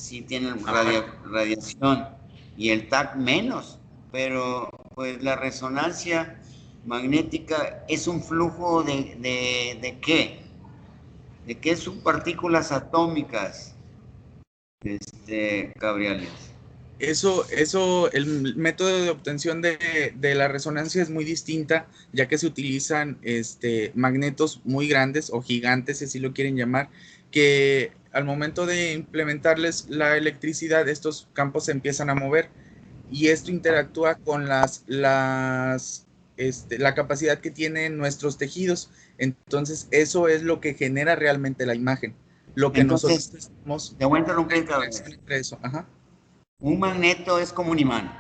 sí tienen Aparte, radiación y el TAC menos, pero pues la resonancia magnética es un flujo de ¿qué? ¿De qué subpartículas atómicas, Cabriales? el método de obtención de la resonancia es muy distinta, ya que se utilizan magnetos muy grandes o gigantes, si así lo quieren llamar, que al momento de implementarles la electricidad, estos campos se empiezan a mover y esto interactúa con la capacidad que tienen nuestros tejidos. Entonces, eso es lo que genera realmente la imagen. Lo que nosotros Entonces, estamos, te voy a la interrumpir, interacción Cabriales. entre eso. Ajá. Un magneto es como un imán.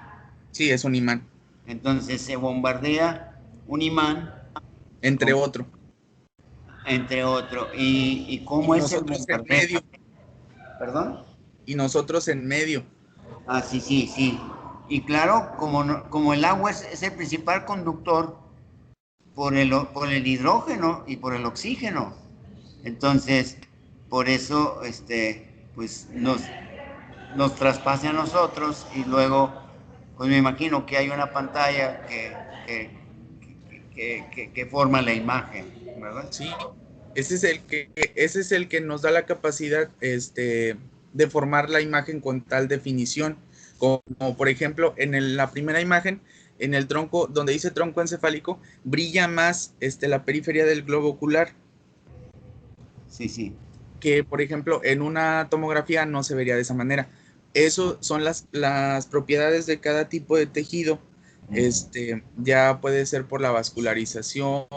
Sí, es un imán, Entonces se bombardea un imán entre con, otro. entre otro. ¿Y Y cómo es el nosotros en bombardeo? medio, ¿Perdón? y nosotros en medio. Ah, sí, sí, sí. Y claro, como el agua es el principal conductor por el hidrógeno y por el oxígeno. Entonces, por eso, pues nos traspase a nosotros y luego, pues me imagino que hay una pantalla que forma la imagen, ¿verdad? Sí, ese es el que nos da la capacidad de formar la imagen con tal definición. Como por ejemplo, la primera imagen, en el tronco, donde dice tronco encefálico, brilla más la periferia del globo ocular, Sí, sí. que por ejemplo en una tomografía no se vería de esa manera. Eso son las propiedades de cada tipo de tejido. Ya puede ser por la vascularización,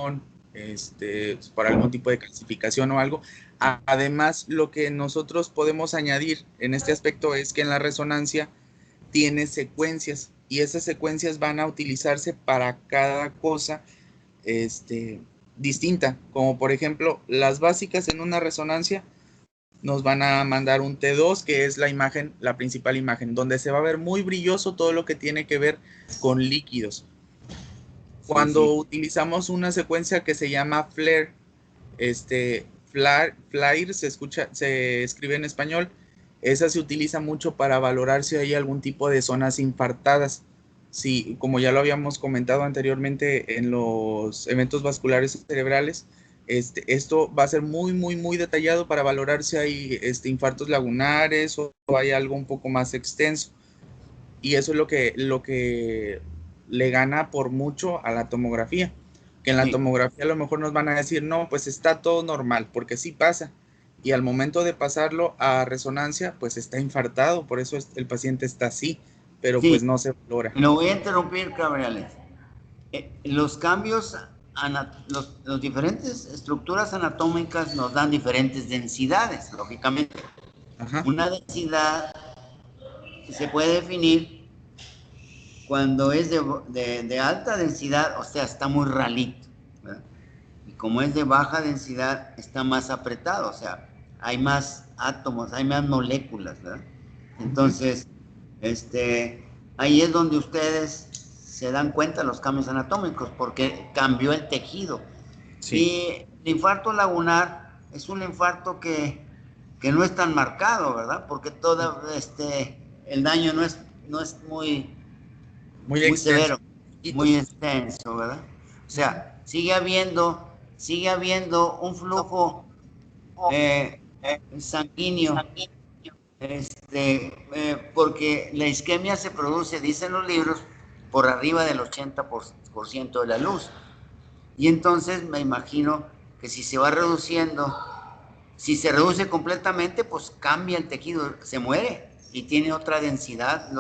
por algún tipo de calcificación o algo. Además, lo que nosotros podemos añadir en este aspecto es que en la resonancia tiene secuencias y esas secuencias van a utilizarse para cada cosa este, distinta, como por ejemplo las básicas en una resonancia nos van a mandar un T2, que es la imagen, la principal imagen, donde se va a ver muy brilloso todo lo que tiene que ver con líquidos. Sí, Cuando sí. utilizamos una secuencia que se llama FLAIR, FLAIR se escribe en español, esa se utiliza mucho para valorar si hay algún tipo de zonas infartadas. Sí, como ya lo habíamos comentado anteriormente en los eventos vasculares cerebrales, esto va a ser muy, muy, muy detallado para valorar si hay infartos lagunares o hay algo un poco más extenso. Y eso es lo que le gana por mucho a la tomografía. Que en la Sí. tomografía a lo mejor nos van a decir, no, pues está todo normal, porque sí pasa. Y al momento de pasarlo a resonancia, pues está infartado, por eso el paciente está así, pero Sí, pues no se valora. lo voy a interrumpir, Cabrales. Los cambios, los diferentes estructuras anatómicas nos dan diferentes densidades, lógicamente. Ajá. Una densidad se puede definir cuando es de alta densidad, o sea, está muy ralito, ¿verdad? Y como es de baja densidad, está más apretado, o sea, hay más átomos, hay más moléculas, ¿verdad? Uh-huh. Entonces, ahí es donde ustedes se dan cuenta de los cambios anatómicos, porque cambió el tejido. Sí. Y el infarto lagunar es un infarto que no es tan marcado, ¿verdad? Porque todo el daño no es Muy muy extenso. severo, muy Hitos. extenso, ¿verdad? O Uh-huh. sea, sigue habiendo un flujo eh, sanguíneo, porque la isquemia se produce, dicen los libros, por arriba del 80% de la luz. Y entonces me imagino que si se va reduciendo, si se reduce completamente, pues cambia el tejido, se muere y tiene otra densidad.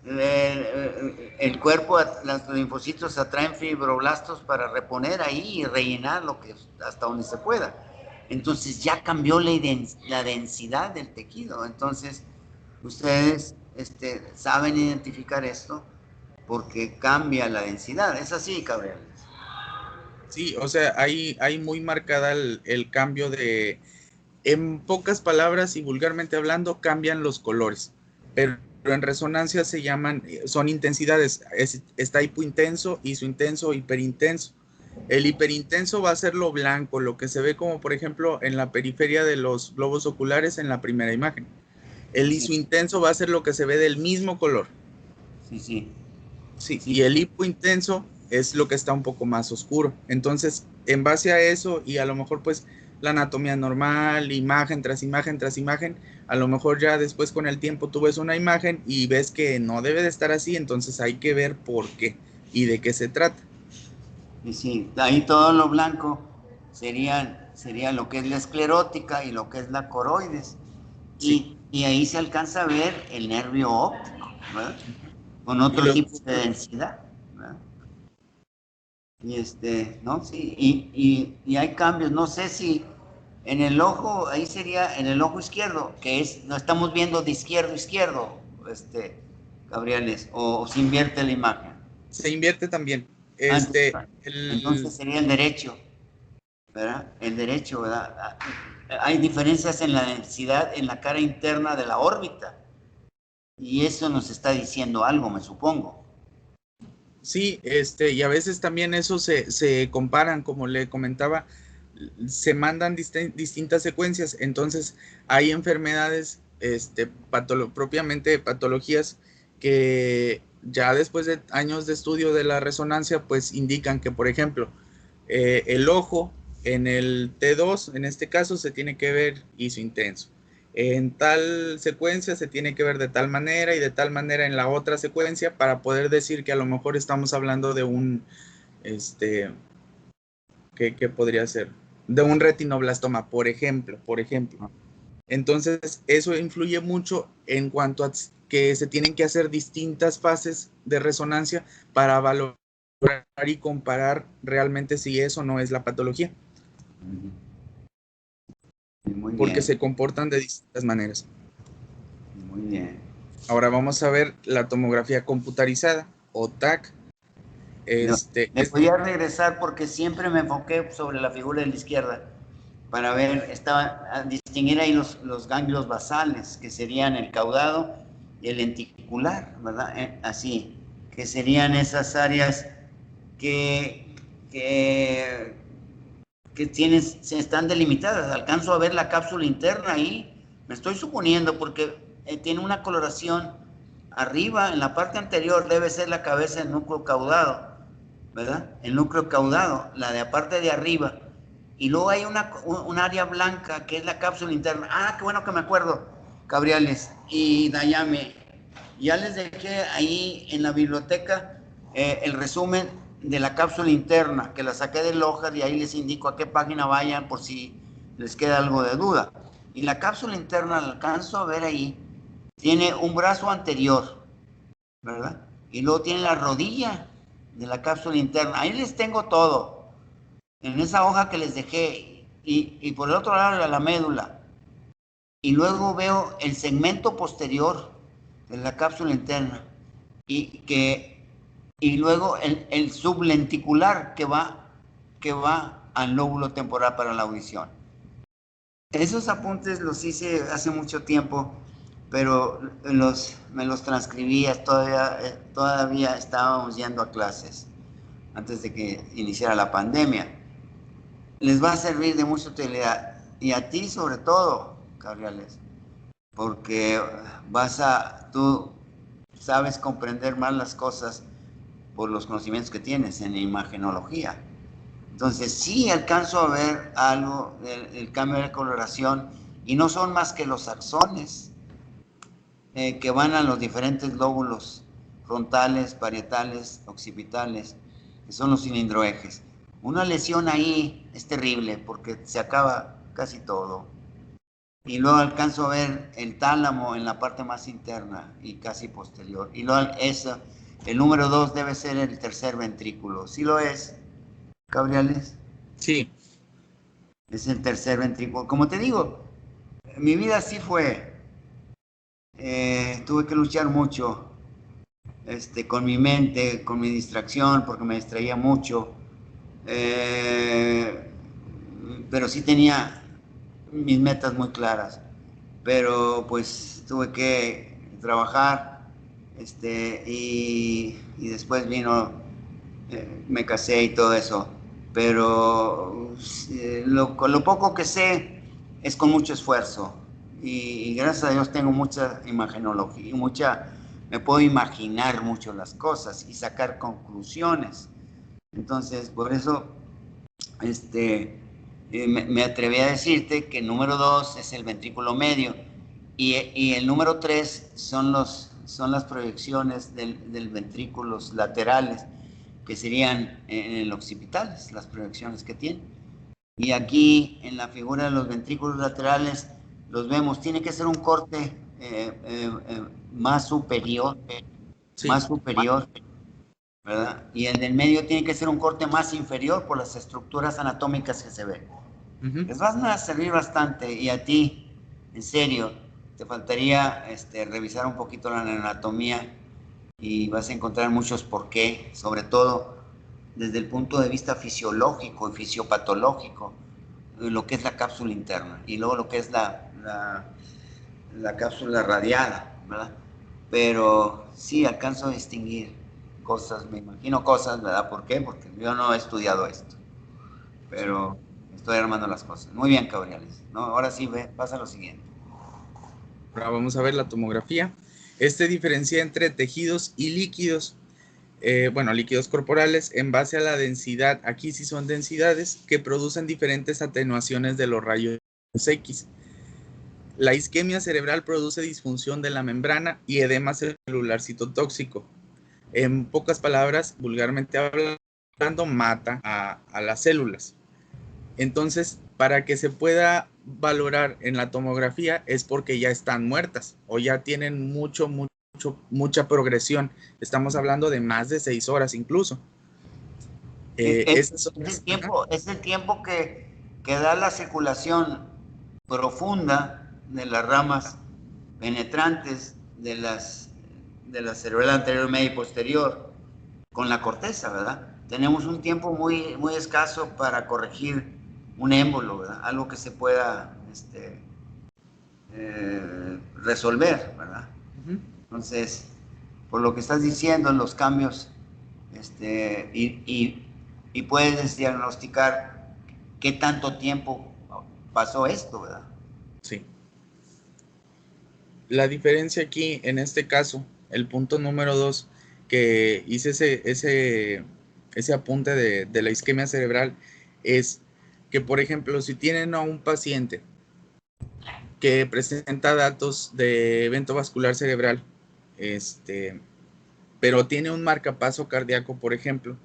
El cuerpo, los linfocitos atraen fibroblastos para reponer ahí y rellenar lo que hasta donde se pueda. Entonces ya cambió la densidad del tejido. Entonces ustedes saben identificar esto porque cambia la densidad. Es así, Cabrera. Sí, o sea, hay muy marcada el cambio en pocas palabras y vulgarmente hablando, cambian los colores, pero en resonancia son intensidades, está hipointenso, isointenso, hiperintenso. El hiperintenso va a ser lo blanco, lo que se ve como por ejemplo en la periferia de los globos oculares en la primera imagen. El Sí, liso intenso va a ser lo que se ve del mismo color. sí, sí. Sí, Sí, y el hipo intenso es lo que está un poco más oscuro. Entonces, en base a eso y a lo mejor pues la anatomía normal, imagen tras imagen tras imagen, a lo mejor ya después con el tiempo tú ves una imagen y ves que no debe de estar así, entonces hay que ver por qué y de qué se trata. sí, sí. Ahí todo lo blanco sería lo que es la esclerótica y lo que es la coroides. Sí. Y ahí se alcanza a ver el nervio óptico, ¿verdad? Con Y otro los tipo de músculos. densidad, ¿verdad? Y ¿no? Sí, y hay cambios. No sé si en el ojo, ahí sería en el ojo izquierdo, que es, no estamos viendo de izquierdo a izquierdo, Gabrieles, o se invierte la imagen. Se invierte también. Ah, El, entonces sería el derecho, ¿verdad? El derecho, ¿verdad? Hay diferencias en la densidad en la cara interna de la órbita, y eso nos está diciendo algo, me supongo. sí, y a veces también eso se comparan, como le comentaba, se mandan distintas secuencias, entonces hay enfermedades, propiamente patologías que ya después de años de estudio de la resonancia, pues indican que, por ejemplo, el ojo en el T2, en este caso, se tiene que ver iso intenso. En tal secuencia se tiene que ver de tal manera y de tal manera en la otra secuencia para poder decir que a lo mejor estamos hablando de un, este, ¿qué podría ser? De un retinoblastoma, por ejemplo. Entonces, eso influye mucho en cuanto a que se tienen que hacer distintas fases de resonancia para valorar y comparar realmente si eso no es la patología, Muy porque bien, se comportan de distintas maneras. muy bien. Ahora vamos a ver la tomografía computarizada o TAC. Me podía regresar porque siempre me enfoqué sobre la figura de la izquierda para ver, a distinguir ahí los ganglios basales, que serían el caudado y el lenticular, ¿verdad? Así, que serían esas áreas que, que, se están delimitadas. Alcanzo a ver la cápsula interna ahí, me estoy suponiendo, porque tiene una coloración arriba, en la parte anterior debe ser la cabeza del núcleo caudado, ¿verdad? El núcleo caudado, la de aparte de arriba. Y luego hay un área blanca que es la cápsula interna. Ah, qué bueno que me acuerdo, Cabriales y Dayame. Ya les dejé ahí en la biblioteca el resumen de la cápsula interna, que la saqué del Lojar y ahí les indico a qué página vayan por si les queda algo de duda. Y la cápsula interna, la alcanzo a ver ahí, tiene un brazo anterior, ¿verdad? Y luego tiene la rodilla de la cápsula interna. Ahí les tengo todo, en esa hoja que les dejé. Y por el otro lado la médula. Y luego veo el segmento posterior de la cápsula interna. Y, que, y luego el sublenticular que va al lóbulo temporal para la audición. Esos apuntes los hice hace mucho tiempo, pero me los transcribía, todavía estábamos yendo a clases antes de que iniciara la pandemia. Les va a servir de mucha utilidad, y a ti sobre todo, Cabriales, porque tú sabes comprender más las cosas por los conocimientos que tienes en imagenología. Entonces sí alcanzo a ver algo del cambio de coloración, y no son más que los axones que van a los diferentes lóbulos frontales, parietales, occipitales, que son los cilindroejes. Una lesión ahí es terrible porque se acaba casi todo. Y luego alcanzo a ver el tálamo en la parte más interna y casi posterior. Y luego el número 2 debe ser el tercer ventrículo. ¿Sí lo es, Cabriales? Sí, Es el tercer ventrículo. Como te digo, mi vida sí fue. Tuve que luchar mucho con mi mente, con mi distracción, porque me distraía mucho. Eh, pero sí tenía mis metas muy claras. Pero pues tuve que trabajar, y después me casé y todo eso. Pero lo poco que sé es con mucho esfuerzo. y gracias a Dios tengo mucha imagenología, me puedo imaginar mucho las cosas y sacar conclusiones. Entonces, por eso, me atreví a decirte que el número 2 es el ventrículo medio y el número 3 son las proyecciones del ventrículos laterales, que serían en los occipitales, las proyecciones que tiene. Y aquí en la figura de los ventrículos laterales los vemos, tiene que ser un corte más superior, Sí. más superior, ¿verdad? Y el del medio tiene que ser un corte más inferior por las estructuras anatómicas que se ven. Les van a servir bastante, y a ti, en serio, te faltaría revisar un poquito la anatomía y vas a encontrar muchos por qué, sobre todo desde el punto de vista fisiológico y fisiopatológico, lo que es la cápsula interna y luego lo que es la cápsula radiada, ¿verdad? Pero sí alcanzo a distinguir cosas, me imagino cosas, ¿verdad? ¿Por qué? Porque yo no he estudiado esto, pero estoy armando las cosas. Muy bien, Cabriales, ¿no? Ahora sí, pasa a lo siguiente. Ahora vamos a ver la tomografía. Diferencia entre tejidos y líquidos. Bueno, líquidos corporales en base a la densidad. Aquí sí son densidades que producen diferentes atenuaciones de los rayos X. La isquemia cerebral produce disfunción de la membrana y edema celular citotóxico. En pocas palabras, vulgarmente hablando, mata a las células. Entonces, para que se pueda valorar en la tomografía es porque ya están muertas o ya tienen mucha progresión. Estamos hablando de más de 6 horas incluso. Es el tiempo que da la circulación profunda de las ramas penetrantes de la cerebral anterior, media y posterior con la corteza, ¿verdad? Tenemos un tiempo muy, muy escaso para corregir un émbolo, ¿verdad? Algo que se pueda resolver, ¿verdad? Entonces, por lo que estás diciendo, los cambios, y puedes diagnosticar qué tanto tiempo pasó esto, ¿verdad? Sí. La diferencia aquí, en este caso, el punto número 2, que hice ese apunte de la isquemia cerebral, es que, por ejemplo, si tienen a un paciente que presenta datos de evento vascular cerebral, pero tiene un marcapaso cardíaco, por ejemplo,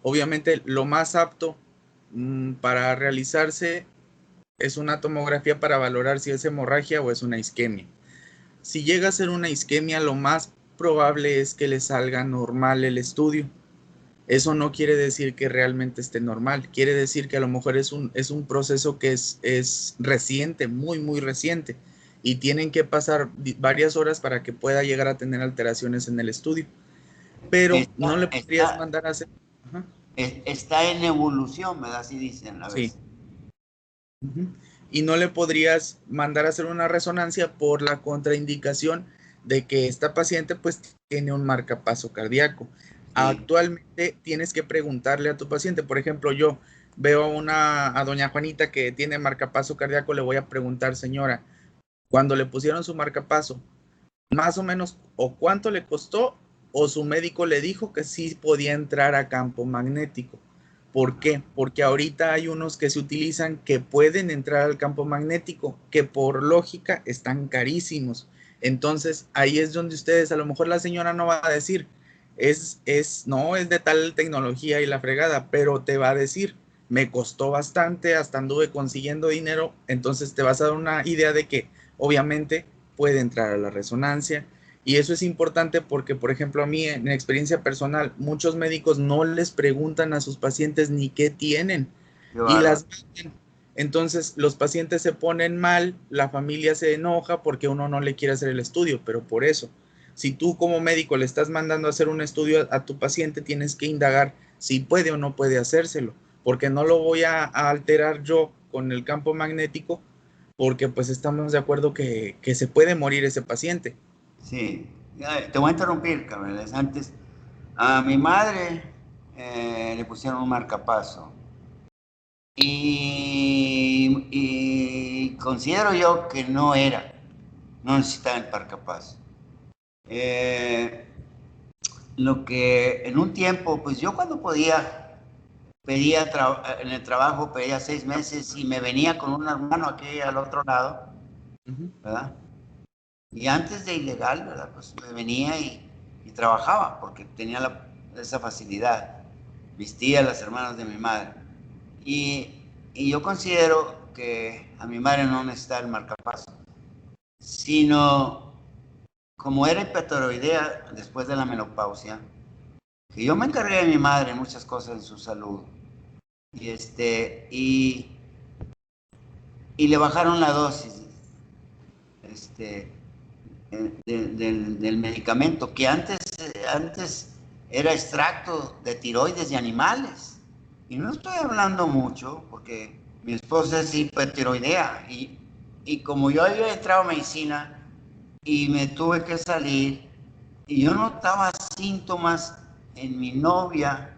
obviamente lo más apto para realizarse es una tomografía para valorar si es hemorragia o es una isquemia. Si llega a ser una isquemia, lo más probable es que le salga normal el estudio. Eso no quiere decir que realmente esté normal, quiere decir que a lo mejor es un proceso que es reciente, muy, muy reciente, y tienen que pasar varias horas para que pueda llegar a tener alteraciones en el estudio. Pero no le podrías mandar a hacer... Está en evolución, ¿verdad? Así dicen a veces. Sí. Y no le podrías mandar a hacer una resonancia por la contraindicación de que esta paciente pues tiene un marcapaso cardíaco. Sí. Actualmente tienes que preguntarle a tu paciente, por ejemplo, yo veo a doña Juanita que tiene marcapaso cardíaco, le voy a preguntar, señora, cuando le pusieron su marcapaso, más o menos, o cuánto le costó, o su médico le dijo que sí podía entrar a campo magnético. ¿Por qué? Porque ahorita hay unos que se utilizan que pueden entrar al campo magnético, que por lógica están carísimos. Entonces, ahí es donde ustedes, a lo mejor la señora no va a decir, no es de tal tecnología y la fregada, pero te va a decir, me costó bastante, hasta anduve consiguiendo dinero, entonces te vas a dar una idea de que obviamente puede entrar a la resonancia. Y eso es importante porque, por ejemplo, a mí en experiencia personal, muchos médicos no les preguntan a sus pacientes ni qué tienen y las meten. Entonces los pacientes se ponen mal, la familia se enoja porque uno no le quiere hacer el estudio, pero por eso, si tú como médico le estás mandando a hacer un estudio a tu paciente, tienes que indagar si puede o no puede hacérselo, porque no lo voy a alterar yo con el campo magnético, porque pues estamos de acuerdo que se puede morir ese paciente. Sí, te voy a interrumpir, cabrones. Antes, a mi madre le pusieron un marcapaso. Y considero yo que no necesitaba el marcapaso. Lo que en un tiempo, pues yo cuando podía, pedía en el trabajo, pedía 6 meses y me venía con un hermano aquí al otro lado, ¿verdad? Y antes de ilegal, ¿verdad? Pues me venía y trabajaba porque tenía esa facilidad. Vestía a las hermanas de mi madre. Y yo considero que a mi madre no necesitaba el marcapaso, sino como era hipertiroidea después de la menopausia, que yo me encargué de mi madre en muchas cosas en su salud. Y le bajaron la dosis del medicamento, que antes era extracto de tiroides de animales. Y no estoy hablando mucho, porque mi esposa es hipertiroidea, y como yo había entrado a medicina y me tuve que salir, y yo notaba síntomas en mi novia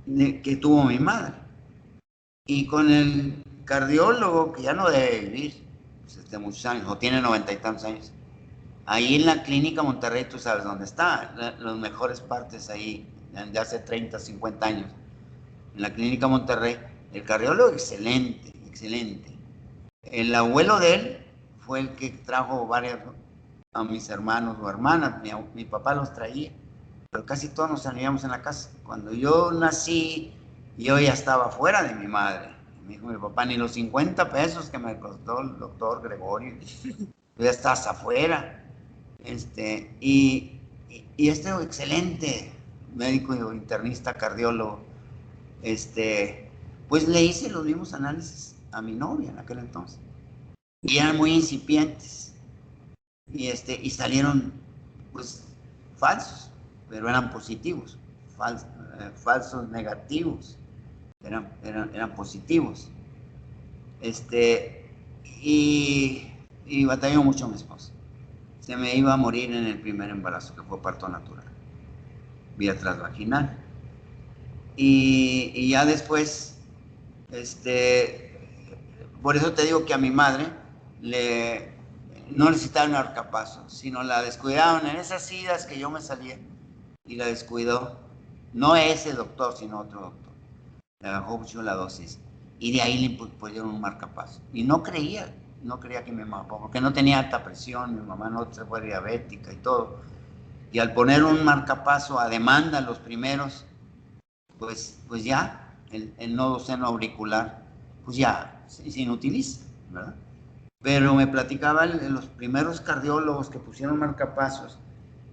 que tuvo mi madre. Y con el cardiólogo, que ya no debe vivir pues, muchos años, o tiene 90 y tantos años, ahí en la clínica Monterrey, tú sabes dónde está, las mejores partes ahí, de hace 30, 50 años, en la clínica Monterrey, el cardiólogo excelente, excelente. El abuelo de él fue el que trajo a mis hermanos o hermanas, mi papá los traía, pero casi todos nos salíamos en la casa. Cuando yo nací, yo ya estaba fuera de mi madre. Me dijo mi papá, ni los 50 pesos que me costó el doctor Gregorio, tú ya estás afuera. Y este excelente médico internista, cardiólogo, pues le hice los mismos análisis a mi novia en aquel entonces. Y eran muy incipientes. Y salieron, pues, falsos, pero eran positivos. Falsos negativos. Eran positivos. Y batalló mucho mi esposa. Se me iba a morir en el primer embarazo, que fue parto natural, vía transvaginal. Y ya después, por eso te digo que a mi madre no necesitaba un marcapaso, sino la descuidaron en esas idas que yo me salía y la descuidó. No ese doctor, sino otro doctor. Le bajó mucho la dosis y de ahí le pusieron un marcapaso. Y no creía que mi mamá, porque no tenía alta presión, mi mamá no fue diabética y todo. Y al poner un marcapaso a demanda los primeros, pues ya el nodo seno auricular, pues ya se inutiliza, ¿verdad? Pero me platicaban los primeros cardiólogos que pusieron marcapasos,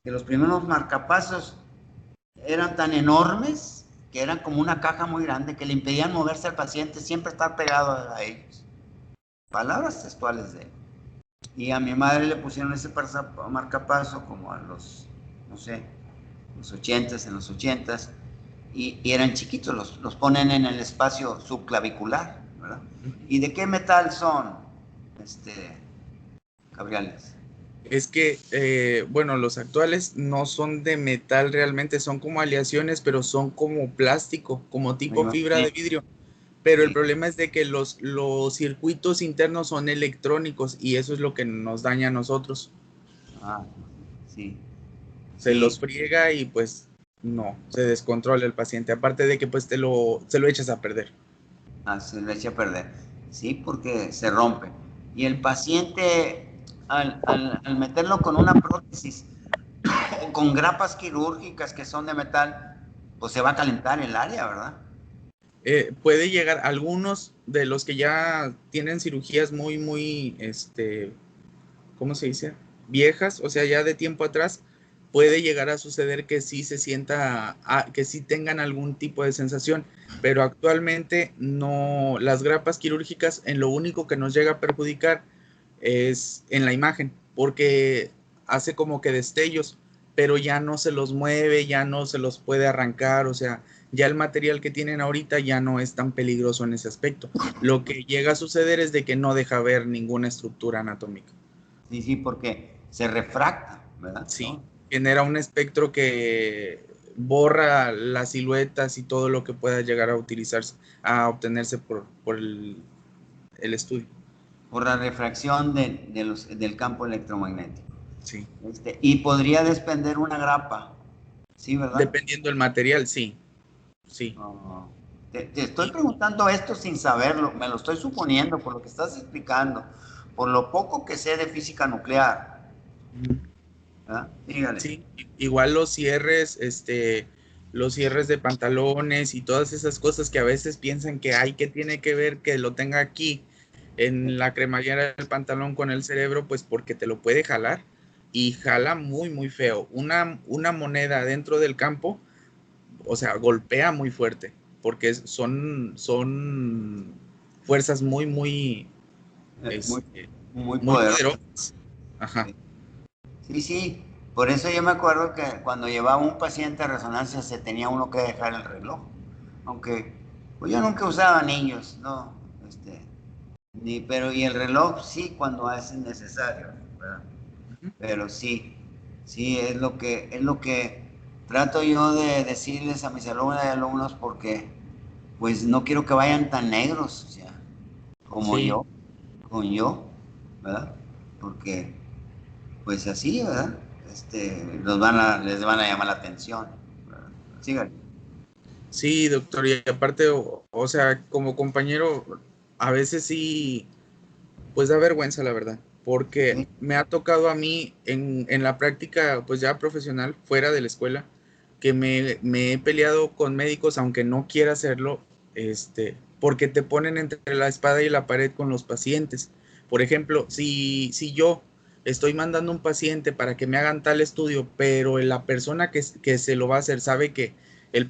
que los primeros marcapasos eran tan enormes que eran como una caja muy grande que le impedían moverse al paciente, siempre estar pegado a ellos. Palabras textuales de él. Y a mi madre le pusieron ese marcapaso como a los, no sé, los 80s, en los 80s, y eran chiquitos, los ponen en el espacio subclavicular, ¿verdad? ¿Y de qué metal son, Cabriales? Es que, bueno, los actuales no son de metal realmente, son como aleaciones, pero son como plástico, como tipo fibra de vidrio. Pero el problema es de que los circuitos internos son electrónicos y eso es lo que nos daña a nosotros. Ah, sí. Se los friega y pues no, se descontrola el paciente. Aparte de que pues se lo echas a perder. Se lo echa a perder. Sí, porque se rompe. Y el paciente, al meterlo con una prótesis o con grapas quirúrgicas que son de metal, pues se va a calentar el área, ¿verdad? Puede llegar, algunos de los que ya tienen cirugías muy, ¿cómo se dice? Viejas, o sea, ya de tiempo atrás, puede llegar a suceder que sí se sienta, que sí tengan algún tipo de sensación, pero actualmente no, las grapas quirúrgicas en lo único que nos llega a perjudicar es en la imagen, porque hace como que destellos, pero ya no se los mueve, ya no se los puede arrancar, o sea, ya el material que tienen ahorita ya no es tan peligroso en ese aspecto. Lo que llega a suceder es de que no deja ver ninguna estructura anatómica. Sí, porque se refracta, ¿verdad? Sí, genera un espectro que borra las siluetas y todo lo que pueda llegar a utilizarse, a obtenerse por el estudio. Por la refracción del campo electromagnético. Sí. Y podría desprender una grapa, ¿sí, verdad? Dependiendo del material, sí. Sí. Te estoy preguntando esto sin saberlo, me lo estoy suponiendo por lo que estás explicando, por lo poco que sé de física nuclear. Dígale. Sí, igual los cierres de pantalones y todas esas cosas que a veces piensan que hay, que tiene que ver que lo tenga aquí en la cremallera del pantalón con el cerebro, pues porque te lo puede jalar y jala muy, muy feo. Una moneda dentro del campo, o sea, golpea muy fuerte porque son fuerzas muy, muy, muy muy poderoso. poderosas. Ajá. Sí, por eso yo me acuerdo que cuando llevaba un paciente a resonancia se tenía uno que dejar el reloj, aunque pues yo nunca usaba anillos, no, pero y el reloj sí cuando es necesario, ¿verdad? Pero sí es lo que trato yo de decirles a mis alumnas y alumnos porque pues no quiero que vayan tan negros, o sea, como Sí. yo, ¿verdad? Porque pues así, ¿verdad? Les van a llamar la atención, ¿verdad? Síganle. Sí, doctor, y aparte, o sea, como compañero, a veces sí, pues da vergüenza, la verdad, porque ¿Sí? me ha tocado a mí en la práctica, pues ya profesional, fuera de la escuela, que me he peleado con médicos, aunque no quiera hacerlo, porque te ponen entre la espada y la pared con los pacientes. Por ejemplo, si yo estoy mandando un paciente para que me hagan tal estudio, pero la persona que se lo va a hacer sabe